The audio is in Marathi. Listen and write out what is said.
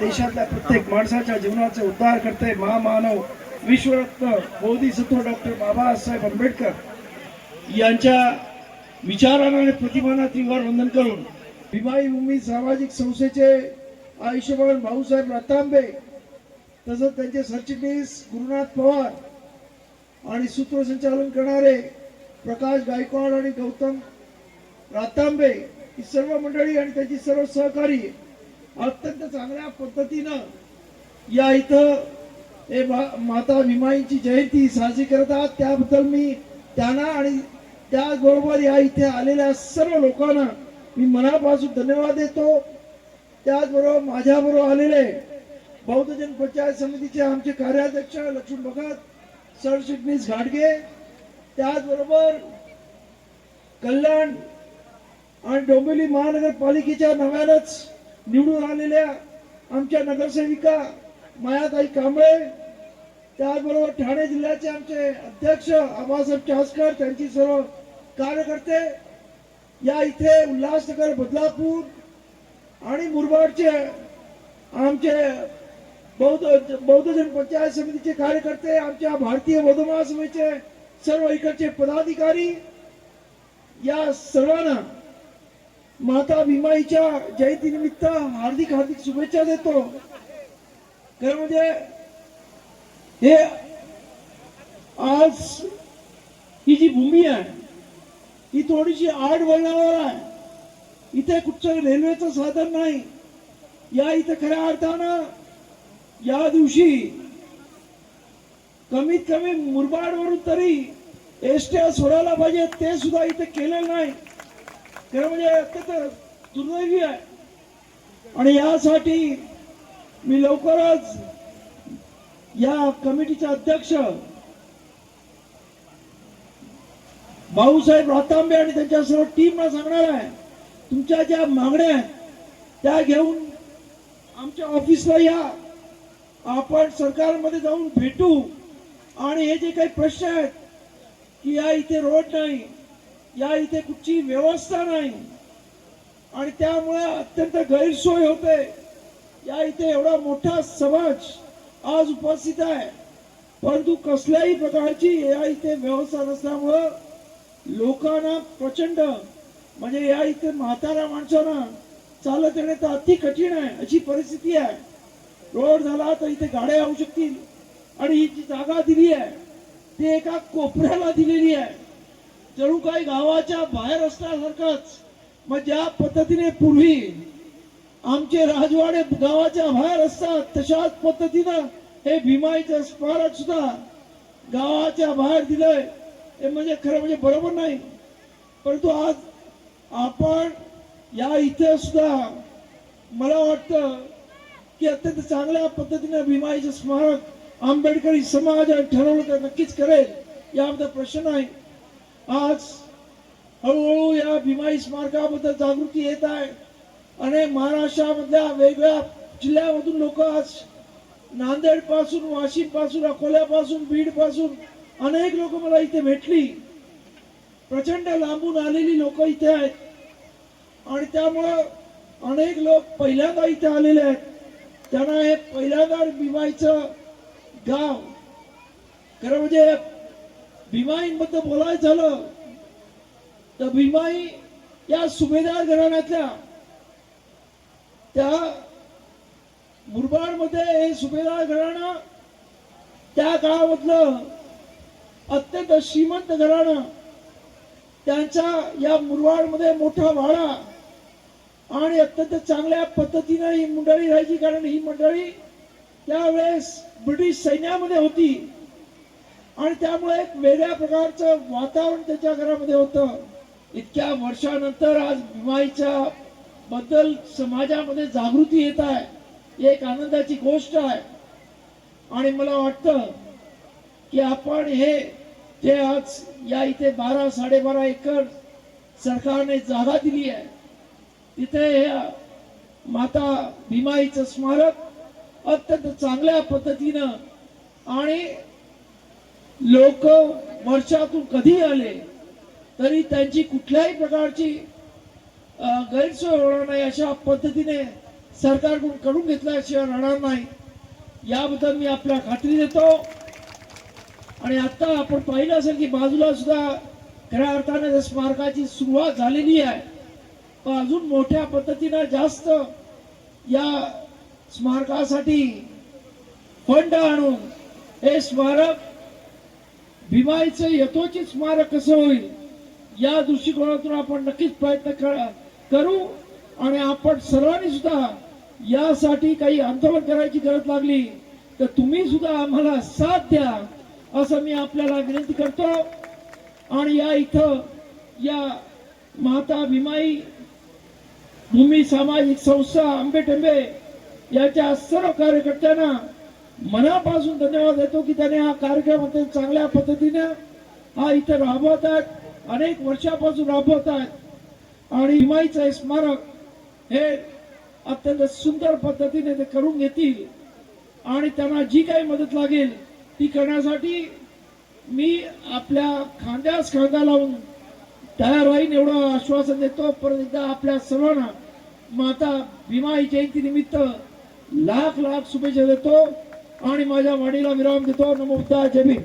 देशातल्या प्रत्येक माणसाच्या जीवनाचे उद्धार करते महामानव विश्वरत्न बोधिसत्व डॉक्टर बाबासाहेब आंबेडकर यांच्या विचारांना आणि प्रतिमांना त्रिवार वंदन करून भीमाई भूमी सामाजिक संस्थेचे आयुष्यमान भाऊसाहेब रातांबे तसंच त्यांचे सरचिटणीस गुरुनाथ पवार आणि सूत्रसंचालन करणारे प्रकाश गायकवाड आणि गौतम रातांबे ही सर्व मंडळी आणि त्यांची सर्व सहकारी अत्यंत चांगल्या पद्धतीनं या इथं माता भीमाईची जयंती साजरी करतात। त्याबद्दल मी त्यांना आणि त्याचबरोबर या इथे आलेल्या सर्व लोकांना मी मनापासून धन्यवाद देतो। त्याचबरोबर माझ्याबरोबर आलेले बौद्ध जन पंचायत समितीचे आमचे कार्याध्यक्ष लक्ष्मण भगत, सरचिटणीस घाटगे, त्याचबरोबर कल्याण आणि डोंबिवली महानगरपालिकेच्या नव्यानच निवडून आलेल्या आमच्या नगरसेविका मायाताई कांबळे, त्याचबरोबर ठाणे जिल्ह्याचे आमचे अध्यक्ष आबासाहेब चासकर, त्यांची सर्व कार्यकर्ते, या इथे उल्हासनगर, बदलापूर आणि मुरबाडचे आमचे बौद्ध जन पंचायत समितीचे कार्यकर्ते, आमच्या भारतीय बौद्ध महासभेचे सर्व इकडचे पदाधिकारी, या सर्वांना माता भीमाईच्या जयंती निमित्त हार्दिक हार्दिक शुभेच्छा देतो। खरं म्हणजे हे आज ही जी भूमी आहे ही थोडीशी आड वळणावर आहे। इथे कुठचं रेल्वेचं साधन नाही। या इथे खऱ्या अर्थानं या दिवशी कमीत कमी मुरबाडवरून तरी एसट्या सोडायला पाहिजे, ते सुद्धा इथे केलेलं नाही। खरं म्हणजे अत्यंत दुर्दैवी आहे आणि यासाठी मी लवकरच या कमिटीचे अध्यक्ष भाऊसाहेब रातांबे आणि त्यांच्या सर्व टीमला सांगणार आहे, तुमच्या ज्या मागण्या आहेत त्या घेऊन आमच्या ऑफिसला या, आपण सरकारमध्ये जाऊन भेटू आणि हे जे काही प्रश्न आहेत की या इथे रोड नाही, या इथे कुठची व्यवस्था नाही आणि त्यामुळे अत्यंत गैरसोय होते। या इथे एवढा मोठा समाज आज उपस्थित आहे, परंतु कसल्याही प्रकारची या इथे व्यवस्था नसल्यामुळं लोकांना प्रचंड म्हणजे या इथे म्हाताऱ्या माणसांना चालत येणे तर अति कठीण आहे अशी परिस्थिती आहे। रोड झाला तर इथे गाड्या येऊ शकतील आणि ही जी जागा दिली आहे ती एका कोपऱ्याला दिलेली आहे, जणू काही गावाच्या बाहेर असल्यासारखंच। मग ज्या पद्धतीने पूर्वी आमचे राजवाडे गावाच्या बाहेर असतात तशाच पद्धतीनं हे भीमाईचं स्मारक सुद्धा गावाच्या बाहेर दिलंय, हे म्हणजे खरं म्हणजे बरोबर नाही। परंतु आज आपण या इथे सुद्धा मला वाटतं की अत्यंत चांगल्या पद्धतीने भीमाईचं स्मारक आंबेडकरी समाज ठरवलं तर नक्कीच करेल, याबद्दल प्रश्न नाही। आज हळूहळू या भीमाई स्मारकाबद्दल जागृती येत आहे आणि महाराष्ट्रामधल्या वेगवेगळ्या जिल्ह्यामधून लोक आज नांदेड पासून, वाशिम पासून, अकोल्यापासून, बीड पासून अनेक लोक मला इथे भेटली। प्रचंड लांबून आलेली लोक इथे आहेत आणि त्यामुळं अनेक लोक पहिल्यांदा इथे आलेले आहेत, त्यांना हे पहिल्यांदा भीमाईचं गाव। खरं म्हणजे भीमाईबद्दल बोलायचं झालं तर भीमाई या सुभेदार घराण्यातल्या त्या मुरबाडमध्ये हे सुभेदार घराणं त्या काळामधलं अत्यंत श्रीमंत घराणं, त्यांचा या मुरबाडमध्ये मोठा वाडा आणि अत्यंत चांगल्या पद्धतीने ही मंडळी राहायची, कारण ही मंडळी त्यावेळेस ब्रिटिश सैन्यामध्ये होती आणि त्यामुळे एक वेगळ्या प्रकारचं वातावरण त्याच्या घरामध्ये होतं। इतक्या वर्षानंतर आज भीमाईच्या बद्दल समाजामध्ये जागृती येत आहे, एक आनंदाची गोष्ट आहे आणि मला वाटतं की आपण हे जे आज या इथे 12-12.5 एकर सरकारने जागा दिली आहे तिथे माता भीमाईचं स्मारक अत्यंत चांगल्या पद्धतीनं आणि लोक वर्षातून कधी आले तरी त्यांची कुठल्याही प्रकारची गैरसोय होणार नाही अशा पद्धतीने सरकारकडून करून घेतल्याशिवाय राहणार नाही, याबद्दल मी आपल्याला खात्री देतो. आणि आता आपण पाहिलं असेल की बाजूला सुद्धा खऱ्या अर्थाने त्या स्मारकाची सुरुवात झालेली आहे, पण अजून मोठ्या पद्धतीनं जास्त या स्मारकासाठी फंड आणून हे स्मारक भीमाईचं यथोचित स्मारक कसं होईल या दृष्टिकोनातून आपण नक्कीच प्रयत्न करू. आणि आपण सर्वांनी सुद्धा यासाठी काही आंदोलन करायची गरज लागली तर तुम्ही सुद्धा आम्हाला साथ द्या असं मी आपल्याला विनंती करतो. आणि या इथं या माता भीमाई भूमी सामाजिक संस्था आंबेठेंबे याच्या सर्व कार्यकर्त्यांना मनापासून धन्यवाद देतो की त्याने हा कार्यक्रम चांगल्या पद्धतीने हा इथं राबवत आहेत, अनेक वर्षापासून राबवत आहेत. आणि भीमाईचं हे स्मारक हे अत्यंत सुंदर पद्धतीने ते करून घेतील आणि त्यांना जी काही मदत लागेल ती करण्यासाठी मी आपल्या खांद्यास खांदा लावून तयार राहीन एवढं आश्वासन देतो. परत एकदा आपल्या सर्वांना माता भीमाई जयंती निमित्त लाख लाख शुभेच्छा देतो आणि माझ्या वाणीला विराम देतो. नमो बुद्धाय, जय भीम.